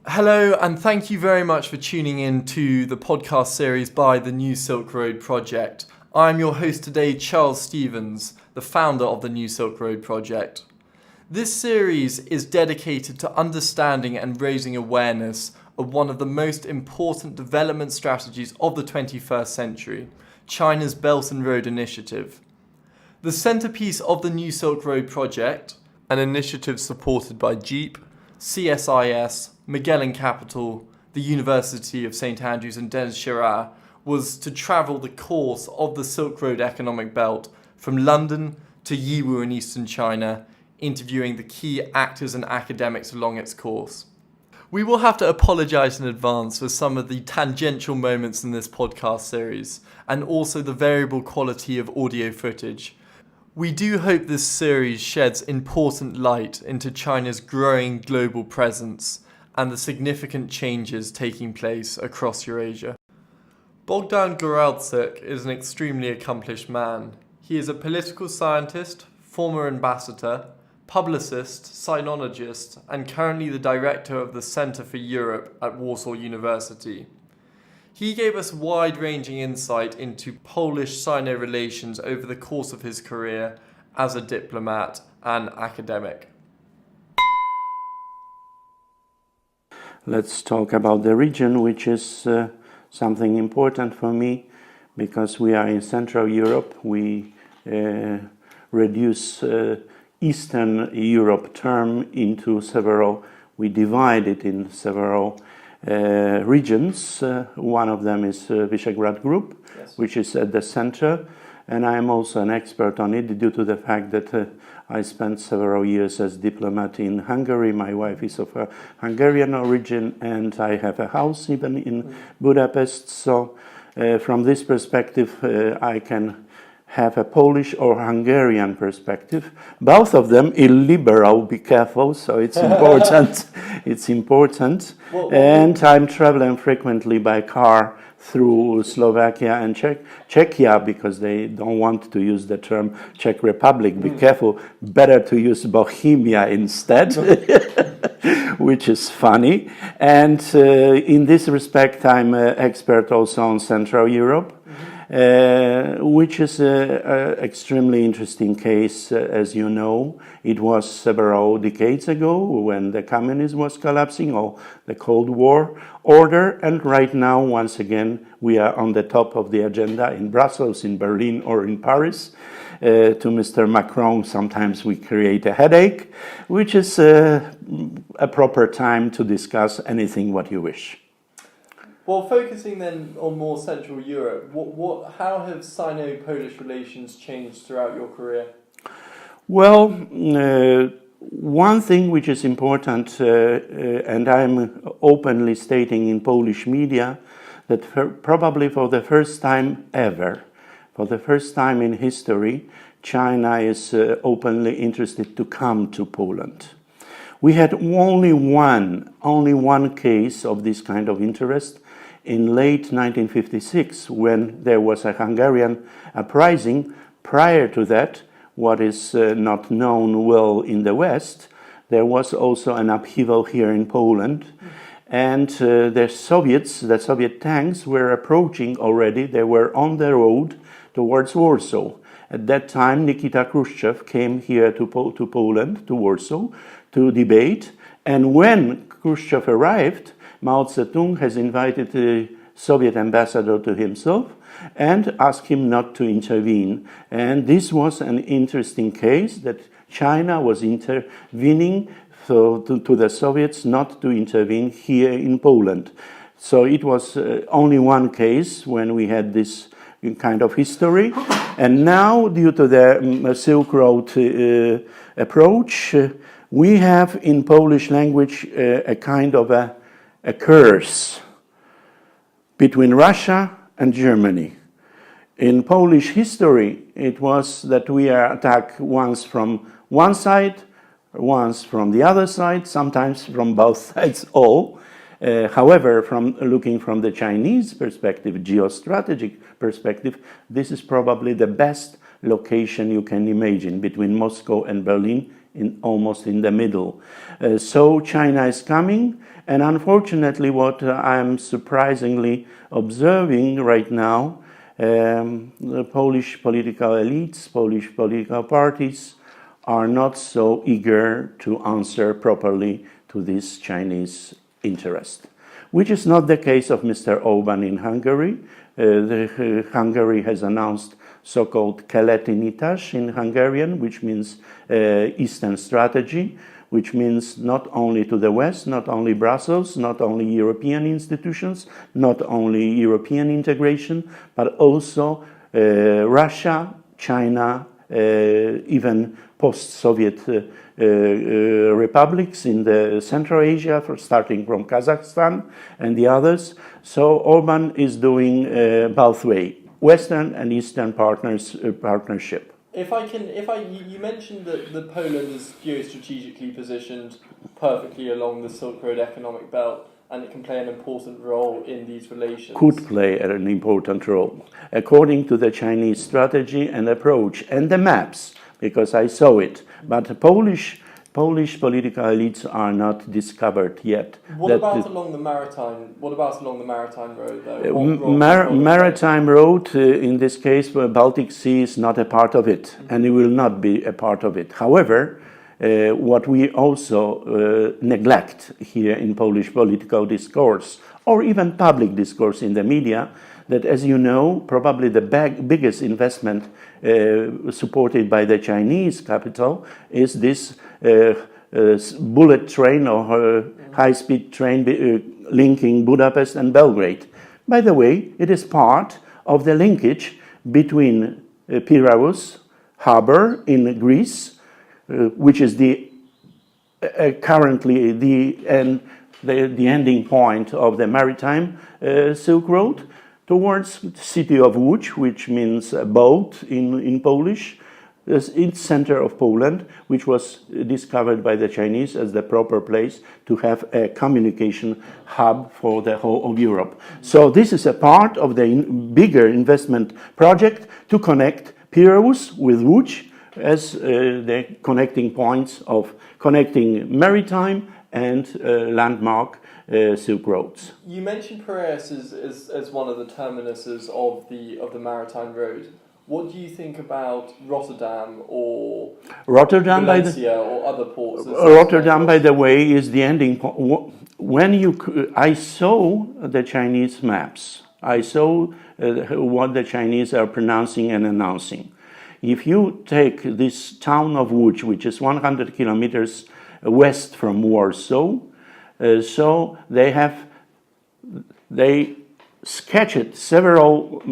Hello, and thank you very much for tuning in to the podcast series by the New Silk Road Project. I'm your host today, Charles Stevens, the founder of the New Silk Road Project. This series is dedicated to understanding and raising awareness of one of the most important development strategies of the 21st century, China's Belt and Road Initiative. The centerpiece of the New Silk Road Project, an initiative supported by Jeep, CSIS, Magellan Capital, the University of St Andrews and Shira, was to travel the course of the Silk Road economic belt from London to Yiwu in eastern China, interviewing the key actors and academics along its course. We will have to apologise in advance for some of the tangential moments in this podcast series, and also the variable quality of audio footage. We do hope this series sheds important light into China's growing global presence and the significant changes taking place across Eurasia. Bogdan Góralczyk is an extremely accomplished man. He is a political scientist, former ambassador, publicist, sinologist, and currently the director of the Centre for Europe at Warsaw University. He gave us wide-ranging insight into Polish-Sino relations over the course of his career as a diplomat and academic. Let's talk about the region, which is something important for me because we are in Central Europe. We reduce Eastern Europe term into several, we divide it in several regions. One of them is Visegrad Group, yes, which is at the center, and I am also an expert on it due to the fact that I spent several years as diplomat in Hungary. My wife is of a Hungarian origin, and I have a house even in Budapest. So from this perspective, I can have a Polish or Hungarian perspective. Both of them illiberal, be careful, so it's important. It's important. And I'm traveling frequently by car through Slovakia and Czechia because they don't want to use the term Czech Republic. Be careful, better to use Bohemia instead, which is funny. And in this respect, I'm an expert also on Central Europe. Which is an extremely interesting case, as you know. It was several decades ago when the communism was collapsing, or the Cold War order, and right now, once again, we are on the top of the agenda in Brussels, in Berlin, or in Paris. To Mr. Macron, sometimes we create a headache, which is a proper time to discuss anything what you wish. Well, focusing then on more Central Europe, how have Sino-Polish relations changed throughout your career? Well, one thing which is important, and I'm openly stating in Polish media, that probably for the first time ever, for the first time in history, China is openly interested to come to Poland. We had only one case of this kind of interest in late 1956, when there was a Hungarian uprising. Prior to that, what is not known well in the West, there was also an upheaval here in Poland. And the Soviet tanks were approaching already. They were on the road towards Warsaw. At that time, Nikita Khrushchev came here to Poland, to Warsaw, to debate. And when Khrushchev arrived, Mao Zedong has invited the Soviet ambassador to himself and asked him not to intervene. And this was an interesting case that China was intervening to the Soviets not to intervene here in Poland. So it was only one case when we had this kind of history. And now, due to the Silk Road approach, we have in Polish language a kind of a curse between Russia and Germany. In Polish history, it was that we are attacked once from one side, once from the other side, sometimes from both sides, all. However, looking from the Chinese perspective, geostrategic perspective, this is probably the best location you can imagine between Moscow and Berlin almost in the middle. So China is coming, and unfortunately what I'm surprisingly observing right now, the Polish political elites, Polish political parties are not so eager to answer properly to this Chinese interest, which is not the case of Mr. Orban in Hungary. Hungary has announced so-called keleti nyitás in Hungarian, which means Eastern strategy, which means not only to the West, not only Brussels, not only European institutions, not only European integration, but also Russia, China, even post-Soviet republics in the Central Asia, starting from Kazakhstan and the others. So Orban is doing both ways, Western and Eastern partnership. You mentioned that Poland is geostrategically positioned perfectly along the Silk Road economic belt, and it can play an important role in these relations. Could play an important role, according to the Chinese strategy and approach and the maps, because I saw it. But Polish political elites are not discovered yet. What about along the maritime road, though? Maritime road, in this case, the Baltic Sea is not a part of it, and it will not be a part of it. However, what we also neglect here in Polish political discourse, or even public discourse in the media, that, as you know, probably the biggest investment supported by the Chinese capital is this bullet train or high-speed train linking Budapest and Belgrade. By the way, it is part of the linkage between Piraeus harbor in Greece, which is currently the ending point of the maritime Silk Road, towards the city of Łódź, which means a boat in Polish. It's center of Poland, which was discovered by the Chinese as the proper place to have a communication hub for the whole of Europe. So this is a part of the bigger investment project to connect Piraeus with Łódź as the connecting points of connecting maritime and landmark Silk Roads. You mentioned Piraeus as one of the terminuses of the maritime road. What do you think about Rotterdam or Valencia or other ports? Rotterdam, by the way, is the ending point. I saw the Chinese maps. I saw what the Chinese are pronouncing and announcing. If you take this town of Łódź, which is 100 kilometers west from Warsaw, so they sketched several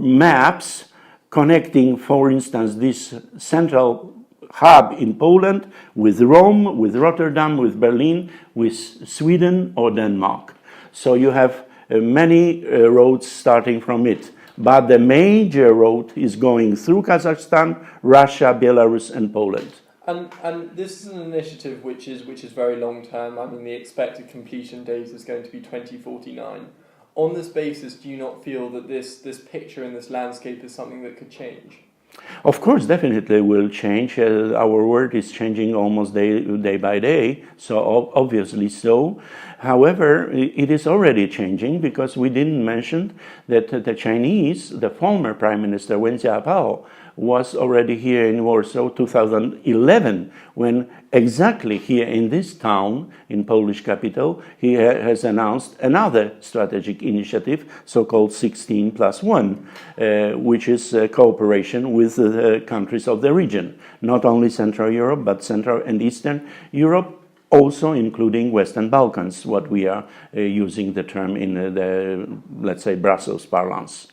maps connecting, for instance, this central hub in Poland with Rome, with Rotterdam, with Berlin, with Sweden or Denmark. So you have many roads starting from it. But the major road is going through Kazakhstan, Russia, Belarus, and Poland. And this is an initiative which is very long term. I mean, the expected completion date is going to be 2049. On this basis, do you not feel that this picture and this landscape is something that could change? Of course, definitely will change. Our world is changing almost day by day, so obviously so. However, it is already changing because we didn't mention that the Chinese, the former Prime Minister Wen Jiabao, was already here in Warsaw 2011, when exactly here in this town, in Polish capital, he has announced another strategic initiative, so-called 16+1, which is cooperation with the countries of the region, not only Central Europe, but Central and Eastern Europe, also including Western Balkans, what we are using the term in the, let's say, Brussels parlance.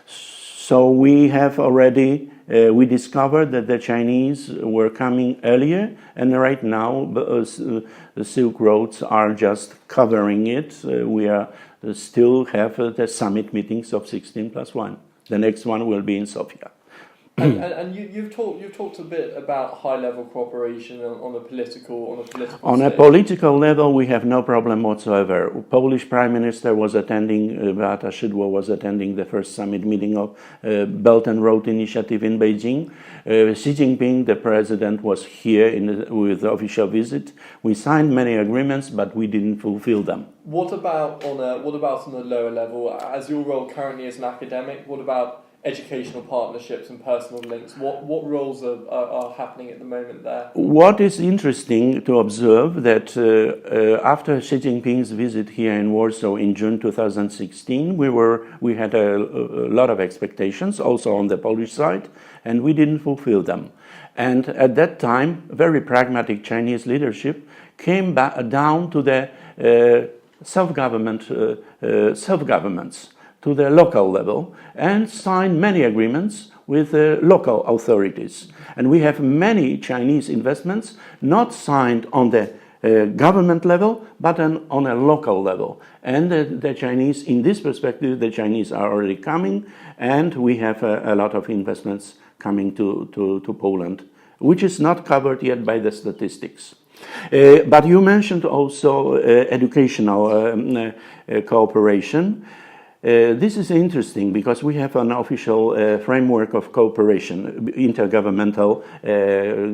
So we have already, we discovered that the Chinese were coming earlier, and right now the Silk Roads are just covering it. We are still have the summit meetings of 16+1. The next one will be in Sofia. And you've talked a bit about high level cooperation on a political On a stage. political level, we have no problem whatsoever. Polish Prime Minister was attending, Beata Szydło was attending the first summit meeting of Belt and Road Initiative in Beijing. Xi Jinping, the president, was here with the official visit. We signed many agreements, but we didn't fulfill them. What about on a lower level? As your role currently as an academic, what about educational partnerships and personal links? What roles are happening at the moment there? What is interesting to observe that after Xi Jinping's visit here in Warsaw in June 2016, we had a lot of expectations also on the Polish side, and we didn't fulfill them. And at that time, very pragmatic Chinese leadership came down to the self-governments, to the local level, and signed many agreements with local authorities. And we have many Chinese investments not signed on the government level, but on a local level. And the Chinese, in this perspective, the Chinese are already coming, and we have a lot of investments coming to Poland, which is not covered yet by the statistics. But you mentioned also educational cooperation. This is interesting because we have an official framework of cooperation, intergovernmental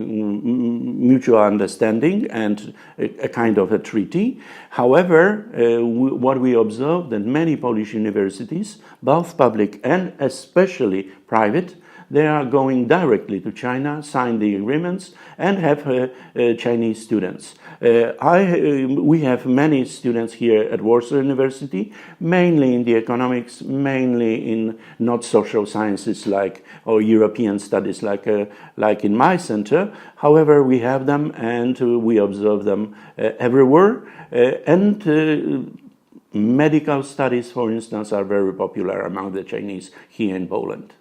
mutual understanding and a kind of a treaty. However, what we observe that many Polish universities, both public and especially private, they are going directly to China, sign the agreements, and have Chinese students. We have many students here at Warsaw University, mainly in the economics, mainly in not social sciences or European studies like in my center. However, we have them and we observe them everywhere. And medical studies, for instance, are very popular among the Chinese here in Poland.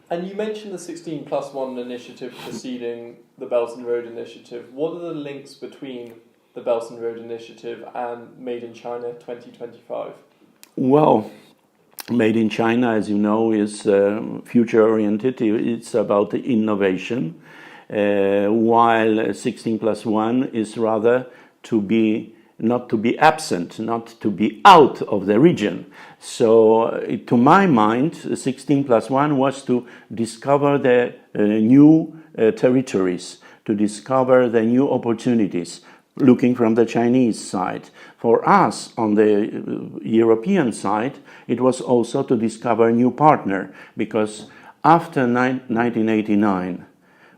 And you mentioned the 16+1 initiative preceding the Belt and Road Initiative. What are the links between the Belt and Road Initiative and Made in China 2025? Well, Made in China, as you know, is future-oriented. It's about innovation, while 16+1 is rather not to be absent, not to be out of the region. So, to my mind, 16+1 was to discover the new territories, to discover the new opportunities, looking from the Chinese side. For us, on the European side, it was also to discover a new partner, because after 1989,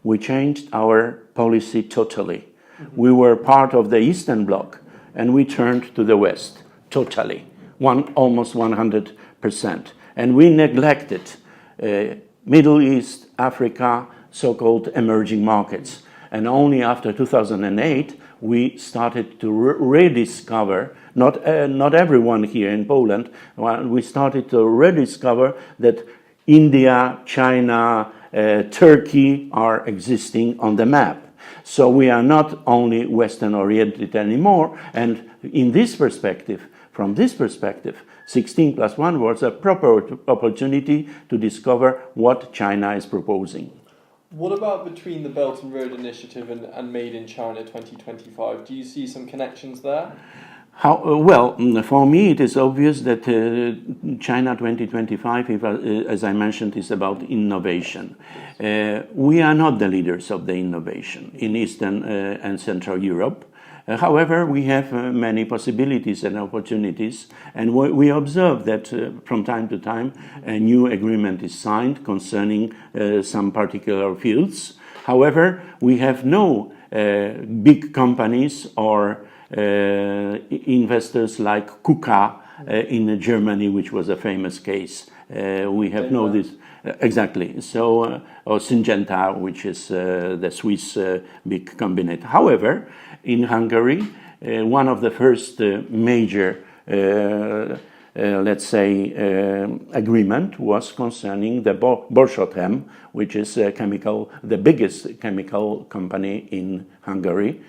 we changed our policy totally. Mm-hmm. We were part of the Eastern Bloc, and we turned to the West, totally, almost 100%. And we neglected Middle East, Africa, so-called emerging markets. And only after 2008, we started to rediscover, not everyone here in Poland, we started to rediscover that India, China, Turkey are existing on the map. So we are not only Western-oriented anymore, and in this perspective, from this perspective, 16+1 was a proper opportunity to discover what China is proposing. What about between the Belt and Road Initiative and Made in China 2025? Do you see some connections there? Well, for me it is obvious that China 2025, as I mentioned, is about innovation. We are not the leaders of the innovation in Eastern and Central Europe. However, we have many possibilities and opportunities, and we observe that from time to time a new agreement is signed concerning some particular fields. However, we have no big companies or investors like KUKA in Germany, which was a famous case. We have no this exactly. So, or Syngenta, which is the Swiss big combinate. However, in Hungary, one of the first major, let's say, agreement was concerning the Borsod, which is the biggest chemical company in Hungary,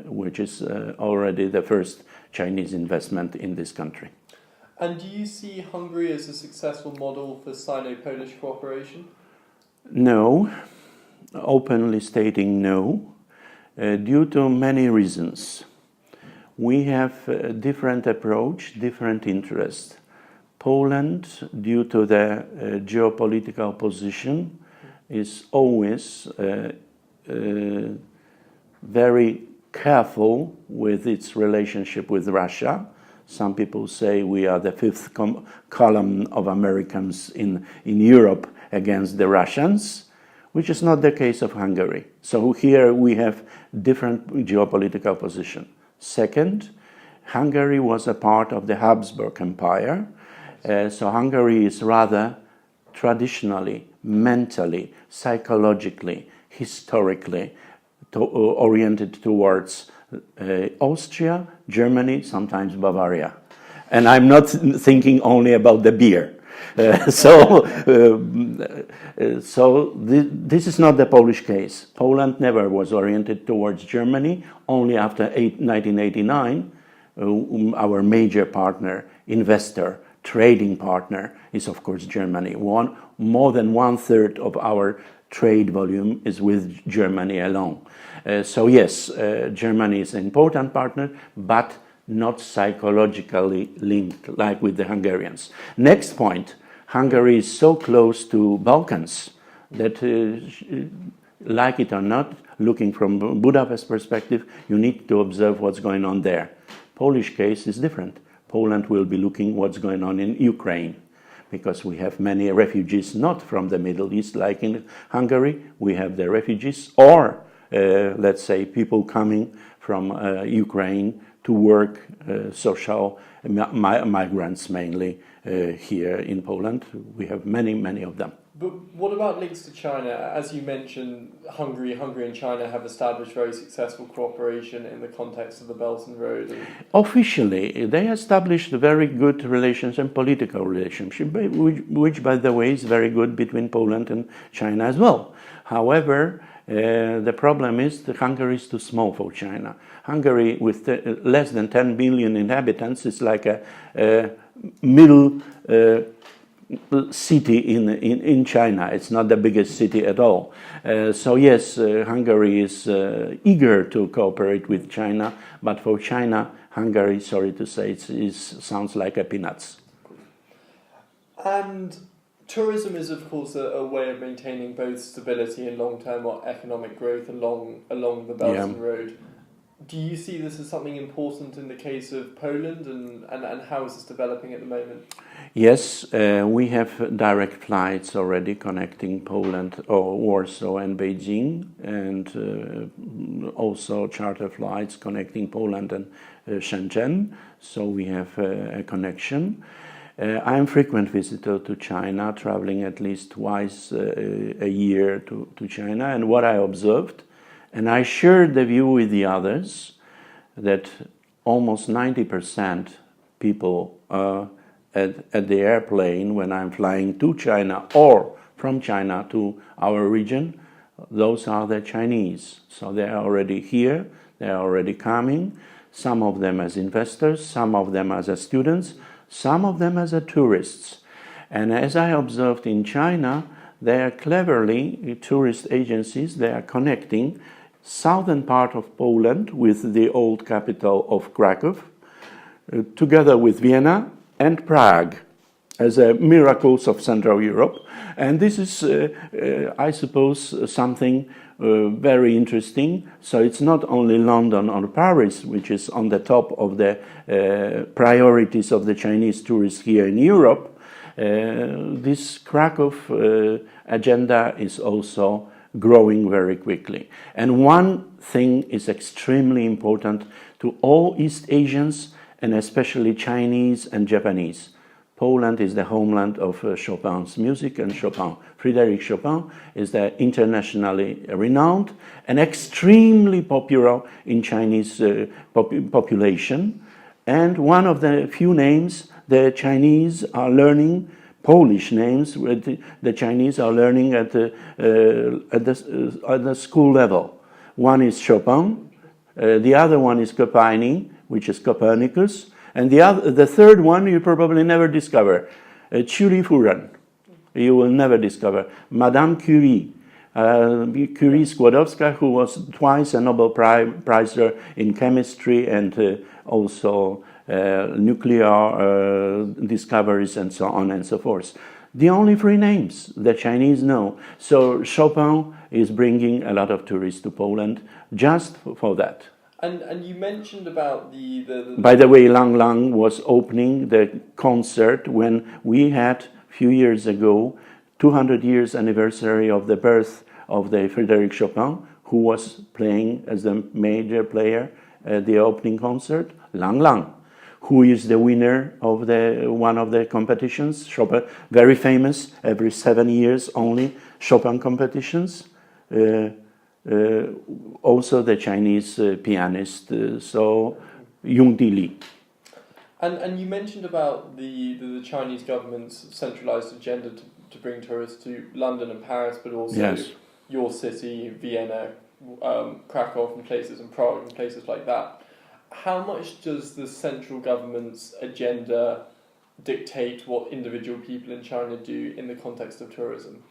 which is already the first Chinese investment in this country. And do you see Hungary as a successful model for Sino-Polish cooperation? No, openly stating no, due to many reasons. We have a different approach, different interests. Poland, due to the geopolitical position, is always very careful with its relationship with Russia. Some people say we are the fifth column of Americans in Europe against the Russians, which is not the case of Hungary. So here we have different geopolitical position. Second, Hungary was a part of the Habsburg Empire, so Hungary is rather traditionally, mentally, psychologically, historically oriented towards Austria, Germany, sometimes Bavaria. And I'm not thinking only about the beer. This is not the Polish case. Poland never was oriented towards Germany. Only after 1989, our major partner, investor, trading partner is of course Germany. More than 1/3 of our trade volume is with Germany alone. So yes, Germany is an important partner, but not psychologically linked like with the Hungarians. Next point, Hungary is so close to Balkans that, like it or not, looking from Budapest perspective, you need to observe what's going on there. Polish case is different. Poland will be looking what's going on in Ukraine, because we have many refugees not from the Middle East like in Hungary. We have the refugees or, let's say, people coming from Ukraine to work, social migrants mainly here in Poland. We have many of them. But what about links to China? As you mentioned, Hungary and China have established very successful cooperation in the context of the Belt and Road. Officially, they established very good relations and political relationship, which, by the way, is very good between Poland and China as well. However, the problem is that Hungary is too small for China. Hungary, with less than 10 million inhabitants, is like a middle city in China. It's not the biggest city at all. So yes, Hungary is eager to cooperate with China, but for China, Hungary, sorry to say, sounds like a peanuts. And tourism is, of course, a way of maintaining both stability and long-term economic growth along the Belt and Road. Do you see this as something important in the case of Poland, and how is this developing at the moment? Yes, we have direct flights already connecting Poland or Warsaw and Beijing, and also charter flights connecting Poland and Shenzhen, so we have a connection. I am a frequent visitor to China, traveling at least twice a year to China, and what I observed, and I shared the view with the others, that almost 90% people at the airplane when I'm flying to China or from China to our region, those are the Chinese. So they are already here, they are already coming, some of them as investors, some of them as students, some of them as tourists. And as I observed in China, they are cleverly, tourist agencies, they are connecting southern part of Poland with the old capital of Krakow, together with Vienna and Prague as miracles of Central Europe. And this is, I suppose, something very interesting. So it's not only London or Paris, which is on the top of the priorities of the Chinese tourists here in Europe. This Krakow agenda is also growing very quickly. And one thing is extremely important to all East Asians, and especially Chinese and Japanese. Poland is the homeland of Chopin's music, and Frédéric Chopin is the internationally renowned and extremely popular in Chinese population. And one of the few names the Chinese are learning, Polish names, the Chinese are learning at the school level. One is Chopin, the other one is Copernic, which is Copernicus, and the third one you probably never discover, Chuli Furan. You will never discover. Madame Curie, Curie Skłodowska, who was twice a Nobel Prize in chemistry and also nuclear discoveries and so on and so forth. The only three names the Chinese know. So Chopin is bringing a lot of tourists to Poland just for that. And you mentioned about the By the way, Lang Lang was opening the concert when we had, a few years ago, 200 years anniversary of the birth of the Frédéric Chopin, who was playing as the major player at the opening concert, Lang Lang, who is the winner of one of the competitions, Chopin, very famous, every 7 years only, Chopin competitions. Also the Chinese pianist, so Yung Di Li. And you mentioned about the Chinese government's centralized agenda to bring tourists to London and Paris, but also Yes. your city, Vienna, Krakow and places, and Prague and places like that. How much does the central government's agenda dictate what individual people in China do in the context of tourism?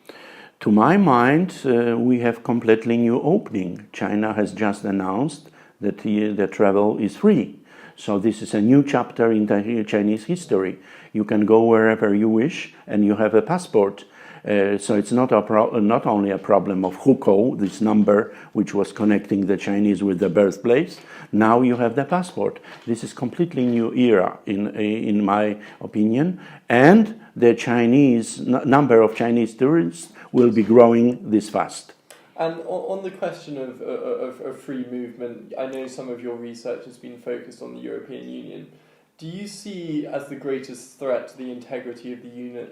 To my mind, we have completely new opening. China has just announced that the travel is free. So this is a new chapter in the Chinese history. You can go wherever you wish and you have a passport. So it's not only a problem of hukou, this number which was connecting the Chinese with the birthplace. Now you have the passport. This is completely new era in my opinion. And the Chinese number of Chinese tourists will be growing this fast. And on the question of free movement, I know some of your research has been focused on the European Union. Do you see as the greatest threat to the integrity of the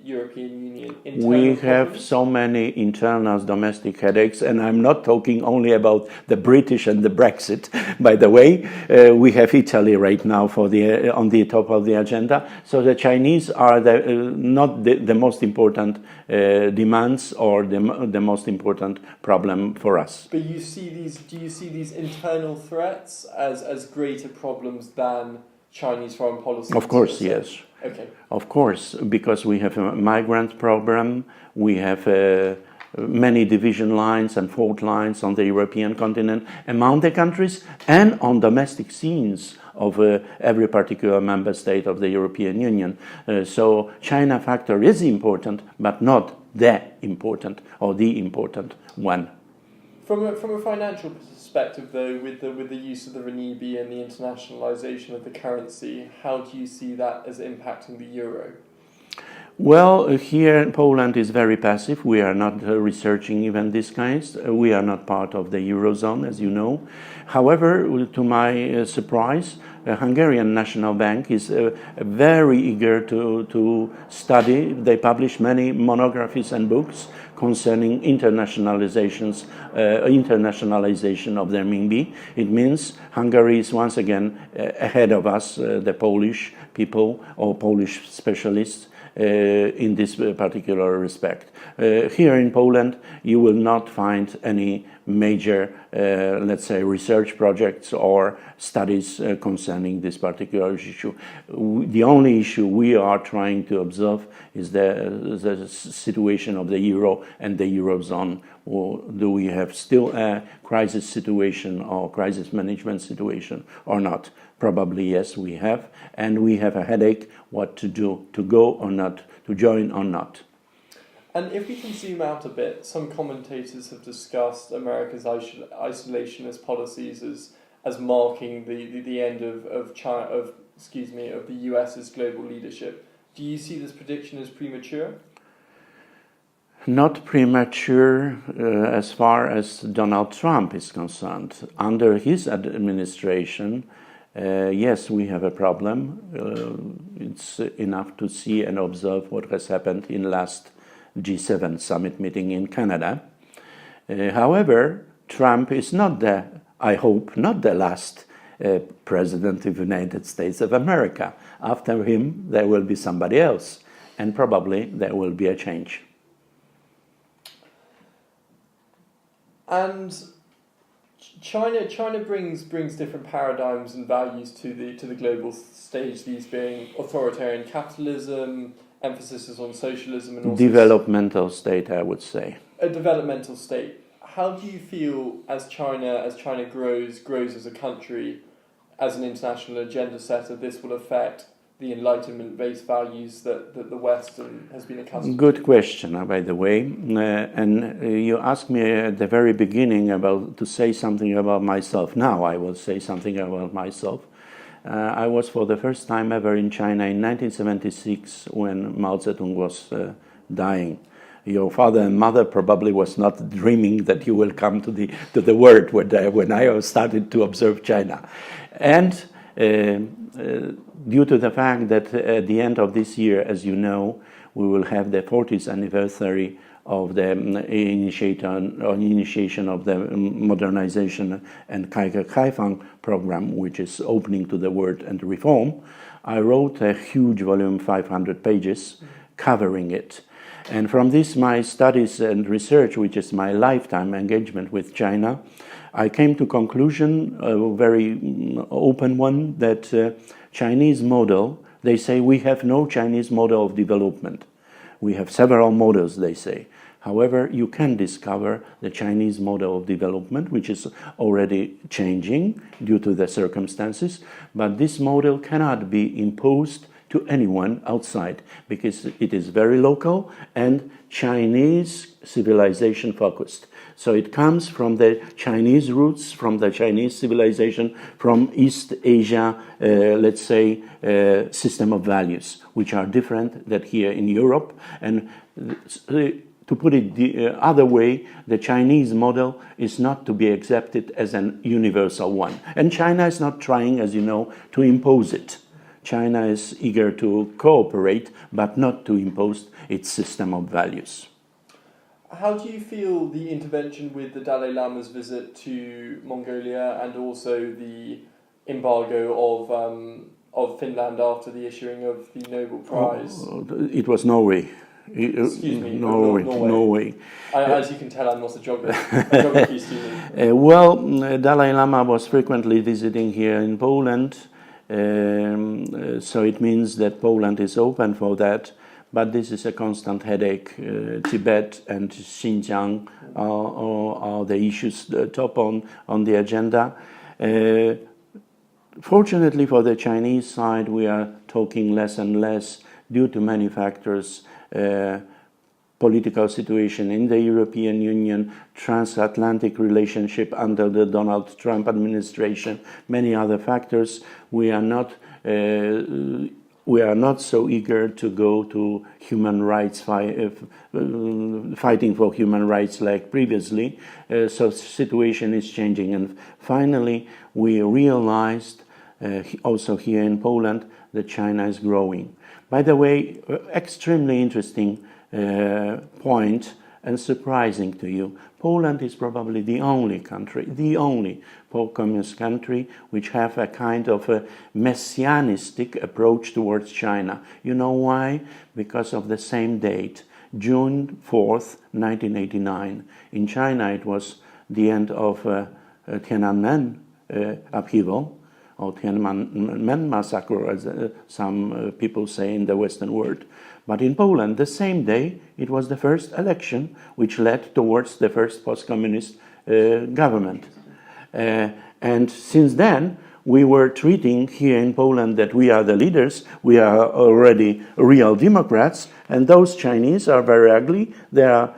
European Union internal We have problems? so many internal domestic headaches, and I'm not talking only about the British and the Brexit. By the way, we have Italy right now on the top of the agenda. So the Chinese are not the most important demands or the most important problem for us. But do you see these internal threats as greater problems than Chinese foreign policy? Of course, yes. Okay. Of course, because we have a migrant problem, we have many division lines and fault lines on the European continent among the countries and on domestic scenes of every particular member state of the European Union. So China factor is important, but not the important or the important one. From a financial perspective, though, with the use of the renminbi and the internationalization of the currency, how do you see that as impacting the euro? Well, here Poland is very passive. We are not researching even these kinds. We are not part of the Eurozone, as you know. However, to my surprise, the Hungarian National Bank is very eager to study. They publish many monographies and books concerning internationalization of the renminbi. It means Hungary is once again ahead of us, the Polish people or Polish specialists, in this particular respect. Here in Poland, you will not find any major, let's say, research projects or studies concerning this particular issue. The only issue we are trying to observe is the situation of the euro and the eurozone. Or do we have still a crisis situation or crisis management situation or not? Probably yes, we have, and we have a headache what to do, to go or not, to join or not. And if we can zoom out a bit, some commentators have discussed America's isolationist policies as marking the end of the US's global leadership. Do you see this prediction as premature? Not premature as far as Donald Trump is concerned. Under his administration, yes, we have a problem. It's enough to see and observe what has happened in last G7 summit meeting in Canada. However, Trump is not I hope, not the last president of the United States of America. After him, there will be somebody else, and probably there will be a change. And China brings different paradigms and values to the global stage. These being authoritarian capitalism, emphasis is on socialism and also developmental state, I would say. A developmental state. How do you feel as China grows as a country, as an international agenda setter, this will affect the Enlightenment-based values that the West has been accustomed to? Good question, by the way. And you asked me at the very beginning to say something about myself. Now I will say something about myself. I was for the first time ever in China in 1976 when Mao Zedong was dying. Your father and mother probably was not dreaming that you will come to the world when I started to observe China. And due to the fact that at the end of this year, as you know, we will have the 40th anniversary of the initiation of the modernization and 改革开放 program, which is opening to the world and reform, I wrote a huge volume, 500 pages, covering it. And from this, my studies and research, which is my lifetime engagement with China, I came to conclusion, a very open one, that Chinese model, they say we have no Chinese model of development. We have several models, they say. However, you can discover the Chinese model of development, which is already changing due to the circumstances, but this model cannot be imposed to anyone outside because it is very local and Chinese civilization focused. So it comes from the Chinese roots, from the Chinese civilization, from East Asia, let's say, system of values, which are different than here in Europe. And to put it the other way, the Chinese model is not to be accepted as an universal one. And China is not trying, as you know, to impose it. China is eager to cooperate, but not to impose its system of values. How do you feel the intervention with the Dalai Lama's visit to Mongolia and also the embargo of Finland after the issuing of the Nobel Prize? It was Norway. Excuse me, Norway. As you can tell, I'm not a geography student. Well, Dalai Lama was frequently visiting here in Poland, so it means that Poland is open for that. But this is a constant headache. Tibet and Xinjiang are the issues top on the agenda. Fortunately for the Chinese side, we are talking less and less due to many factors. Political situation in the European Union, transatlantic relationship under the Donald Trump administration, many other factors. We are not so eager to go to human rights, fighting for human rights like previously. So situation is changing. And finally, we realized, also here in Poland, that China is growing. By the way, extremely interesting point and surprising to you. Poland is probably the only post-communist country which have a kind of a messianistic approach towards China. You know why? Because of the same date, June 4th, 1989. In China, it was the end of Tiananmen upheaval, or Tiananmen massacre, as some people say in the Western world. But in Poland, the same day, it was the first election which led towards the first post-communist government. And since then, we were treating here in Poland that we are the leaders, we are already real Democrats, and those Chinese are very ugly. They are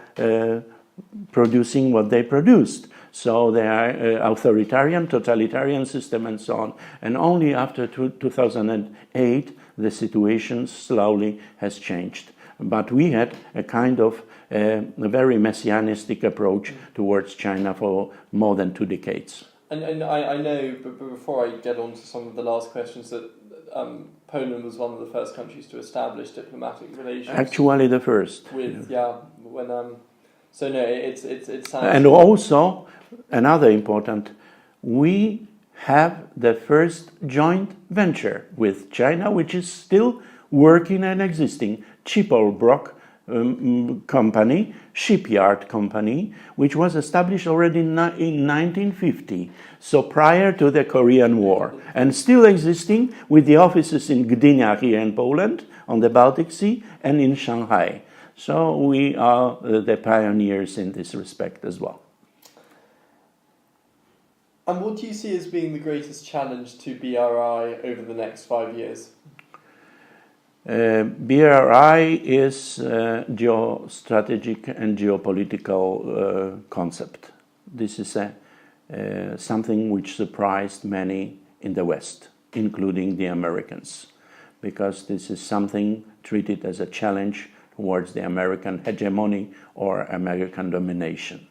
producing what they produced. So they are authoritarian, totalitarian system and so on. And only after 2008, the situation slowly has changed. But we had a kind of a very messianistic approach towards China for more than 2 decades. And I know, but before I get on to some of the last questions, that Poland was one of the first countries to establish diplomatic relations. Actually, the first. So no, it sounds. And also, another important, we have the first joint venture with China, which is still working and existing. Chipolbrok company, shipyard company, which was established already in 1950, so prior to the Korean War, and still existing with the offices in Gdynia here in Poland, on the Baltic Sea, and in Shanghai. So we are the pioneers in this respect as well. And what do you see as being the greatest challenge to BRI over the next 5 years? BRI is geostrategic and geopolitical concept. This is something which surprised many in the West, including the Americans, because this is something treated as a challenge towards the American hegemony or American domination.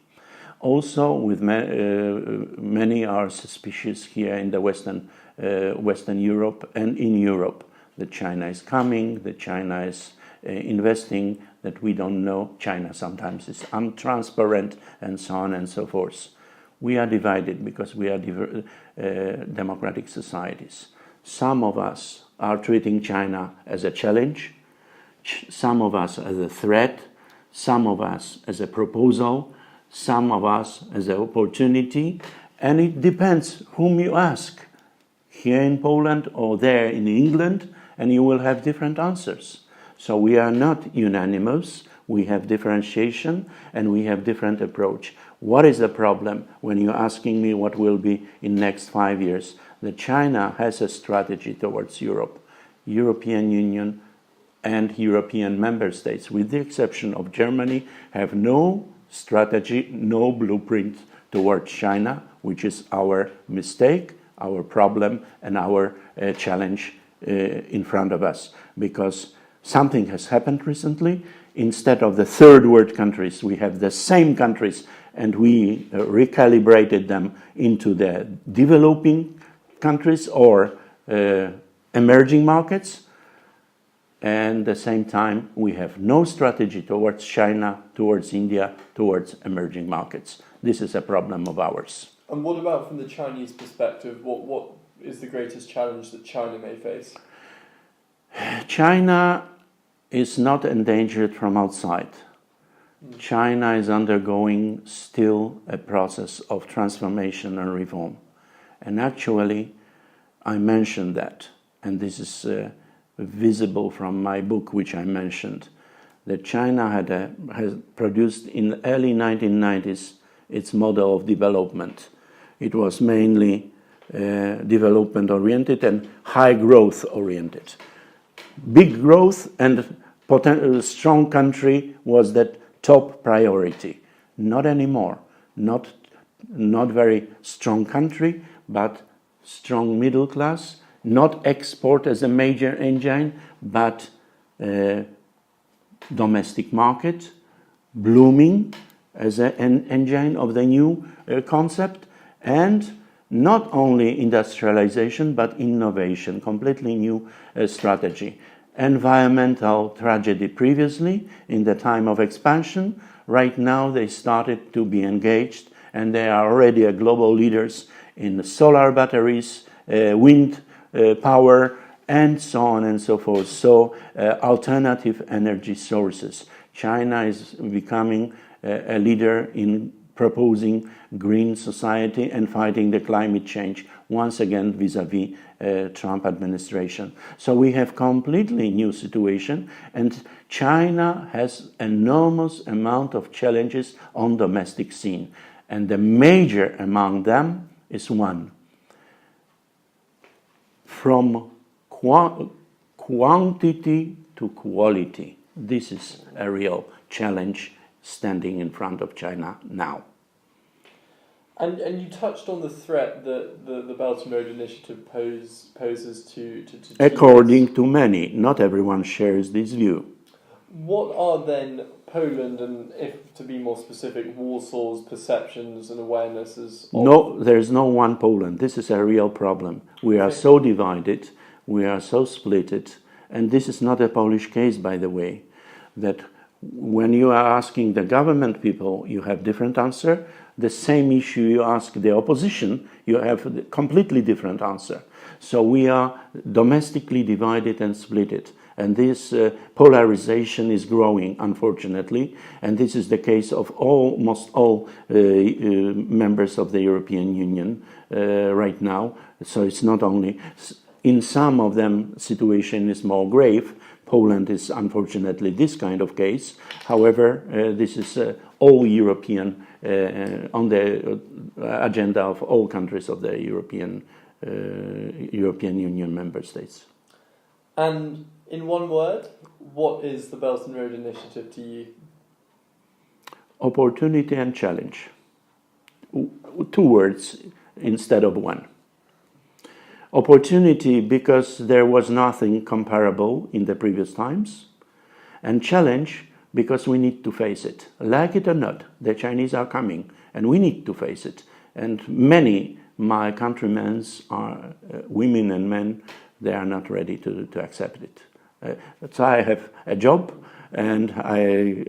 Also, with many are suspicious here in the Western Europe and in Europe that China is coming, that China is investing, that we don't know. China sometimes is untransparent, and so on and so forth. We are divided because we are democratic societies. Some of us are treating China as a challenge, some of us as a threat, some of us as a proposal, some of us as an opportunity, and it depends whom you ask, here in Poland or there in England, and you will have different answers. So we are not unanimous, we have differentiation, and we have different approach. What is the problem when you're asking me what will be in next 5 years? That China has a strategy towards Europe, European Union and European member states, with the exception of Germany, have no strategy, no blueprint towards China, which is our mistake, our problem, and our challenge in front of us. Because something has happened recently. Instead of the third world countries, we have the same countries, and we recalibrated them into the developing countries or emerging markets. And at the same time, we have no strategy towards China, towards India, towards emerging markets. This is a problem of ours. And what about from the Chinese perspective? What is the greatest challenge that China may face? China is not endangered from outside. China is undergoing still a process of transformation and reform. And actually, I mentioned that, and this is visible from my book, which I mentioned, that China has produced in the early 1990s its model of development. It was mainly development-oriented and high growth-oriented. Big growth and strong country was that top priority. Not anymore. Not very strong country, but strong middle class. Not export as a major engine, but domestic market, blooming as an engine of the new concept, and not only industrialization, but innovation, completely new strategy. Environmental tragedy previously, in the time of expansion. Right now they started to be engaged, and they are already global leaders in solar batteries, wind power, and so on and so forth. So alternative energy sources. China is becoming a leader in proposing green society and fighting the climate change, once again vis-a-vis Trump administration. So we have completely new situation, and China has enormous amount of challenges on domestic scene. And the major among them is one. From quantity to quality. This is a real challenge standing in front of China now. And you touched on the threat that the Belt and Road Initiative poses to according to many, not everyone shares this view. What are then Poland and, if to be more specific, Warsaw's perceptions and awarenesses of... No, there's no one Poland. This is a real problem. We are so divided, we are so splitted, and this is not a Polish case, by the way, that when you are asking the government people, you have different answer. The same issue you ask the opposition, you have a completely different answer. So we are domestically divided and splitted. And this polarization is growing, unfortunately, and this is the case of almost all members of the European Union right now. So it's not only, in some of them, situation is more grave. Poland is unfortunately this kind of case. However, this is all European, on the agenda of all countries of the European Union member states. And in one word, what is the Belt and Road Initiative to you? Opportunity and challenge. 2 words instead of one. Opportunity because there was nothing comparable in the previous times, and challenge because we need to face it. Like it or not, the Chinese are coming, and we need to face it. And many my countrymen are women and men, they are not ready to accept it. So I have a job, and I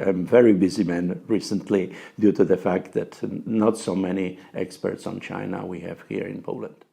am very busy man recently due to the fact that not so many experts on China we have here in Poland.